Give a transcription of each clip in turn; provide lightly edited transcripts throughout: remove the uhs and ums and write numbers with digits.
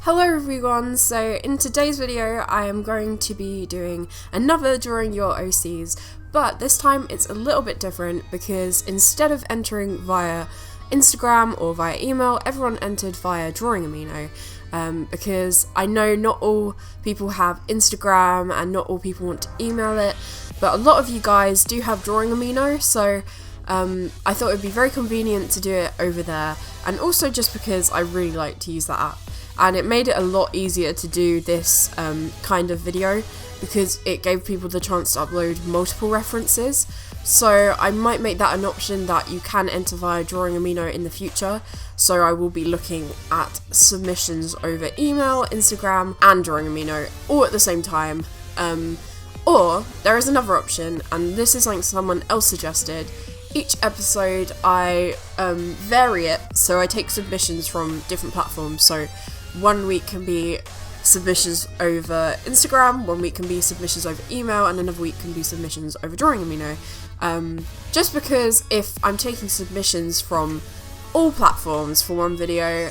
Hello everyone, so in today's video I am going to be doing another Drawing Your OCs, but this time it's a little bit different because instead of entering via Instagram or via email, everyone entered via Drawing Amino, because I know not all people have Instagram and not all people want to email it, but a lot of you guys do have Drawing Amino, so I thought it would be very convenient to do it over there, and also just because I really like to use that app. And it made it a lot easier to do this kind of video because it gave people the chance to upload multiple references. So I might make that an option that you can enter via Drawing Amino in the future. So I will be looking at submissions over email, Instagram and Drawing Amino all at the same time. Or there is another option, and this is something someone else suggested. Each episode I vary it, so I take submissions from different platforms. So 1 week can be submissions over Instagram, 1 week can be submissions over email, and another week can be submissions over Drawing Amino. Just because if I'm taking submissions from all platforms for one video,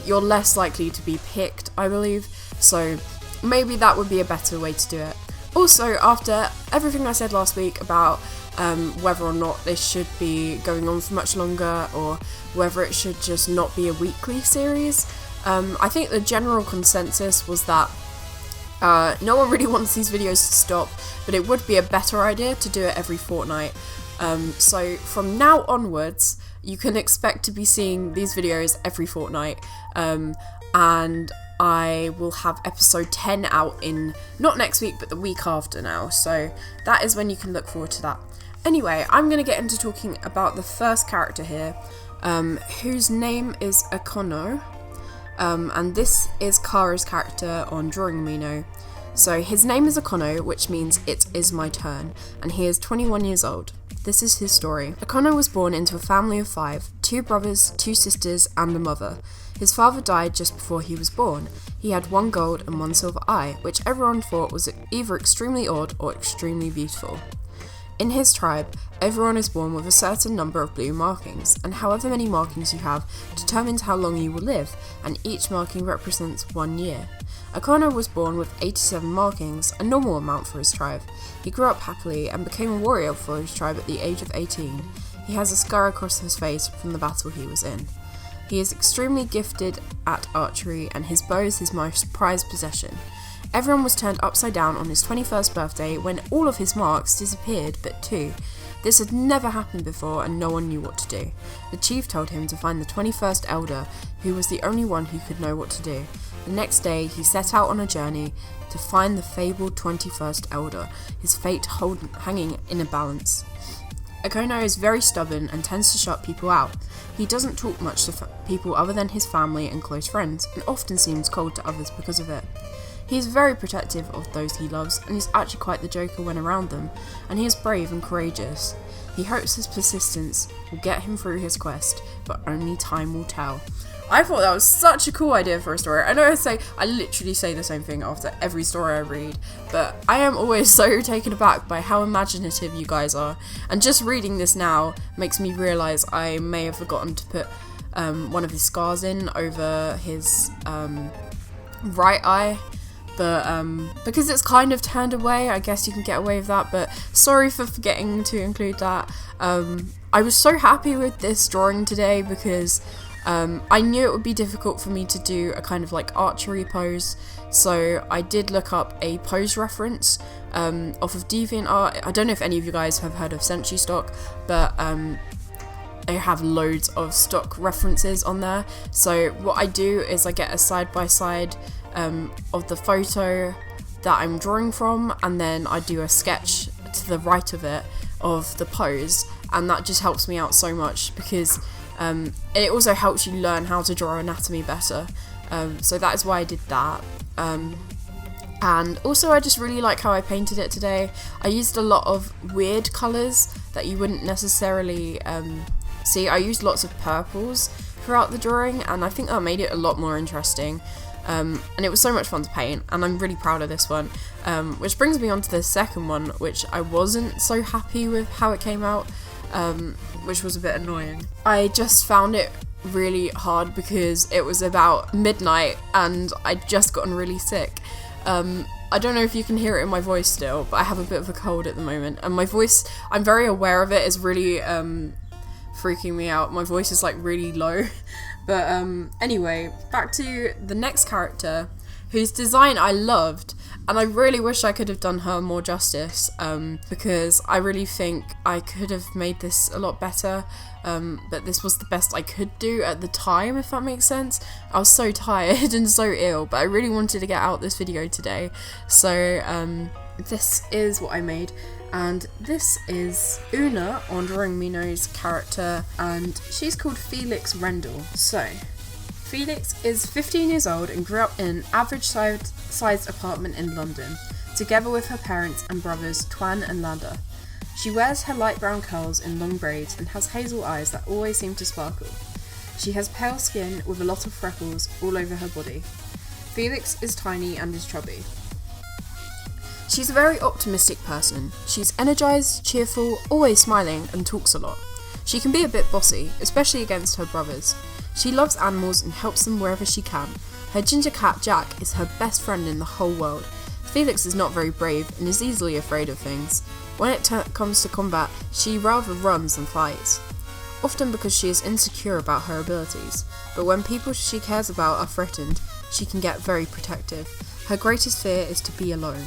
you're less likely to be picked, I believe. So maybe that would be a better way to do it. Also, after everything I said last week about whether or not this should be going on for much longer or whether it should just not be a weekly series, I think the general consensus was that no one really wants these videos to stop, but it would be a better idea to do it every fortnight. So from now onwards, you can expect to be seeing these videos every fortnight, and I will have episode 10 out in, not next week, but the week after now, so that is when you can look forward to that. Anyway, I'm going to get into talking about the first character here, whose name is Aquas. And this is Kara's character on Drawing Amino. So his name is Aquas, which means it is my turn, and he is 21 years old. This is his story. Aquas was born into a family of 5, 2 brothers, 2 sisters, and a mother. His father died just before he was born. He had 1 gold and 1 silver eye, which everyone thought was either extremely odd or extremely beautiful. In his tribe, everyone is born with a certain number of blue markings, and however many markings you have determines how long you will live, and each marking represents 1 year. Aquas was born with 87 markings, a normal amount for his tribe. He grew up happily and became a warrior for his tribe at the age of 18. He has a scar across his face from the battle he was in. He is extremely gifted at archery, and his bow is his most prized possession. Everyone was turned upside down on his 21st birthday when all of his marks disappeared but 2. This had never happened before and no one knew what to do. The chief told him to find the 21st elder, who was the only one who could know what to do. The next day he set out on a journey to find the fabled 21st elder, his fate hanging in a balance. Aquas is very stubborn and tends to shut people out. He doesn't talk much to people other than his family and close friends, and often seems cold to others because of it. He is very protective of those he loves, and is actually quite the joker when around them, and he is brave and courageous. He hopes his persistence will get him through his quest, but only time will tell. I thought that was such a cool idea for a story. I know I literally say the same thing after every story I read, but I am always so taken aback by how imaginative you guys are, and just reading this now makes me realise I may have forgotten to put one of his scars in over his right eye. But because it's kind of turned away, I guess you can get away with that, but sorry for forgetting to include that. I was so happy with this drawing today because I knew it would be difficult for me to do a kind of like archery pose, so I did look up a pose reference off of DeviantArt. I don't know if any of you guys have heard of Century Stock, but they have loads of stock references on there. So what I do is I get a side-by-side of the photo that I'm drawing from, and then I do a sketch to the right of it of the pose, and that just helps me out so much because it also helps you learn how to draw anatomy better, so that is why I did that. And also I just really like how I painted it today. I used a lot of weird colours that you wouldn't necessarily see. I used lots of purples throughout the drawing, and I think that made it a lot more interesting. And it was so much fun to paint, and I'm really proud of this one, which brings me on to the second one, which I wasn't so happy with how it came out, which was a bit annoying. I just found it really hard because it was about midnight and I'd just gotten really sick. I don't know if you can hear it in my voice still, but I have a bit of a cold at the moment, and my voice, I'm very aware of it, is really freaking me out. My voice is like really low. But anyway, back to the next character, whose design I loved, and I really wish I could have done her more justice, because I really think I could have made this a lot better, but this was the best I could do at the time, if that makes sense. I was so tired and so ill, but I really wanted to get out this video today, so this is what I made. And this is Una on Drawing Amino's character, and she's called Felix Rendell. So, Felix is 15 years old and grew up in an average-sized apartment in London, together with her parents and brothers Twan and Landa. She wears her light brown curls in long braids and has hazel eyes that always seem to sparkle. She has pale skin with a lot of freckles all over her body. Felix is tiny and is chubby. She's a very optimistic person. She's energised, cheerful, always smiling, and talks a lot. She can be a bit bossy, especially against her brothers. She loves animals and helps them wherever she can. Her ginger cat Jack is her best friend in the whole world. Felix is not very brave and is easily afraid of things. When it comes to combat, she rather runs than fights. Often because she is insecure about her abilities, but when people she cares about are threatened, she can get very protective. Her greatest fear is to be alone.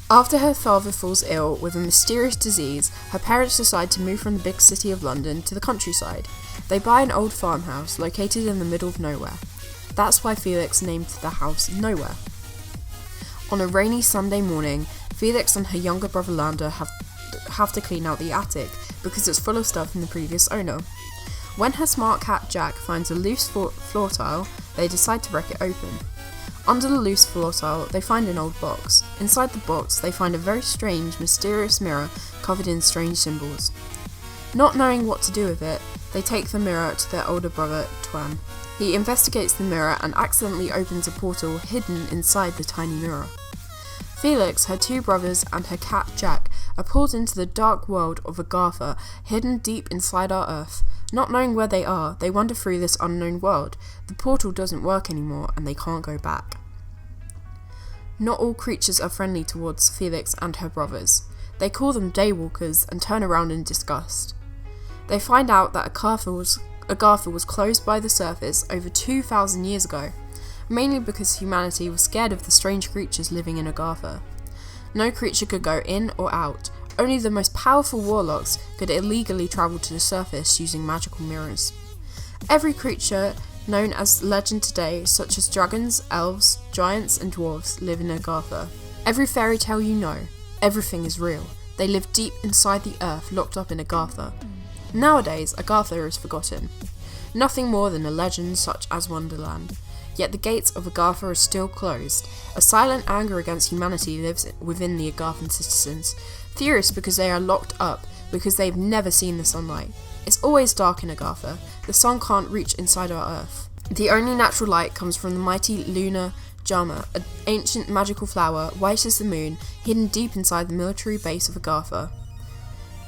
After her father falls ill with a mysterious disease, her parents decide to move from the big city of London to the countryside. They buy an old farmhouse located in the middle of nowhere. That's why Felix named the house Nowhere. On a rainy Sunday morning, Felix and her younger brother Landa have to clean out the attic because it's full of stuff from the previous owner. When her smart cat Jack finds a loose floor tile, they decide to wreck it open. Under the loose floor tile, they find an old box. Inside the box, they find a very strange, mysterious mirror covered in strange symbols. Not knowing what to do with it, they take the mirror to their older brother, Twan. He investigates the mirror and accidentally opens a portal hidden inside the tiny mirror. Felix, her two brothers, and her cat Jack are pulled into the dark world of Agartha, hidden deep inside our Earth. Not knowing where they are, they wander through this unknown world. The portal doesn't work anymore, and they can't go back. Not all creatures are friendly towards Felix and her brothers. They call them daywalkers and turn around in disgust. They find out that Agartha was closed by the surface over 2,000 years ago, mainly because humanity was scared of the strange creatures living in Agartha. No creature could go in or out. Only the most powerful warlocks could illegally travel to the surface using magical mirrors. Every creature known as legend today, such as dragons, elves, giants, and dwarves, live in Agartha. Every fairy tale you know, everything is real. They live deep inside the earth, locked up in Agartha. Nowadays, Agartha is forgotten. Nothing more than a legend such as Wonderland. Yet the gates of Agartha are still closed. A silent anger against humanity lives within the Agarthan citizens, furious because they are locked up, because they've never seen the sunlight. It's always dark in Agartha. The sun can't reach inside our Earth. The only natural light comes from the mighty lunar Jama, an ancient magical flower, white as the moon, hidden deep inside the military base of Agartha.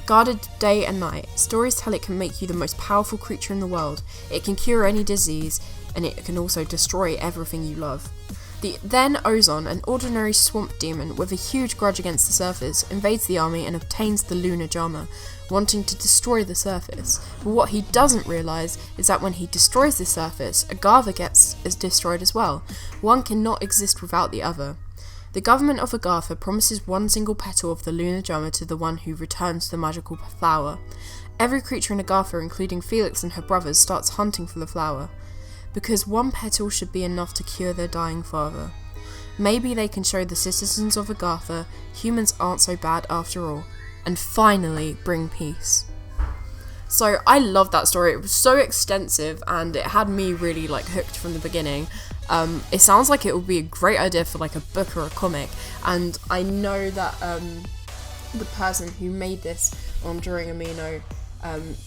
Guarded day and night, stories tell it can make you the most powerful creature in the world. It can cure any disease, and it can also destroy everything you love. Then Ozon, an ordinary swamp demon with a huge grudge against the surface, invades the army and obtains the lunar Jama, wanting to destroy the surface. But what he doesn't realise is that when he destroys the surface, Agartha is destroyed as well. One cannot exist without the other. The government of Agartha promises one single petal of the lunar Jama to the one who returns the magical flower. Every creature in Agartha, including Felix and her brothers, starts hunting for the flower, because one petal should be enough to cure their dying father. Maybe they can show the citizens of Agartha humans aren't so bad after all, and finally bring peace. So I love that story. It was so extensive and it had me really hooked from the beginning. It sounds like it would be a great idea for a book or a comic, and I know that the person who made this on Drawing Amino,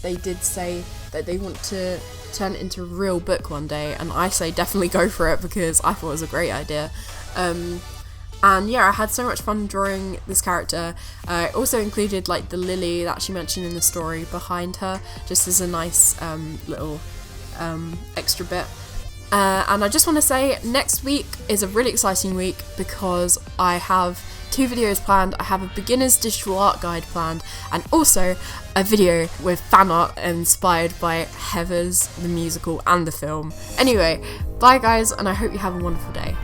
they did say that they want to turn it into a real book one day, and I say definitely go for it because I thought it was a great idea. And yeah, I had so much fun drawing this character. I also included like the Lily that she mentioned in the story behind her, just as a nice little extra bit. And I just want to say, next week is a really exciting week because I have 2 videos planned. I have a beginner's digital art guide planned, and also a video with fan art inspired by Heathers, the musical and the film. Anyway, bye guys, and I hope you have a wonderful day.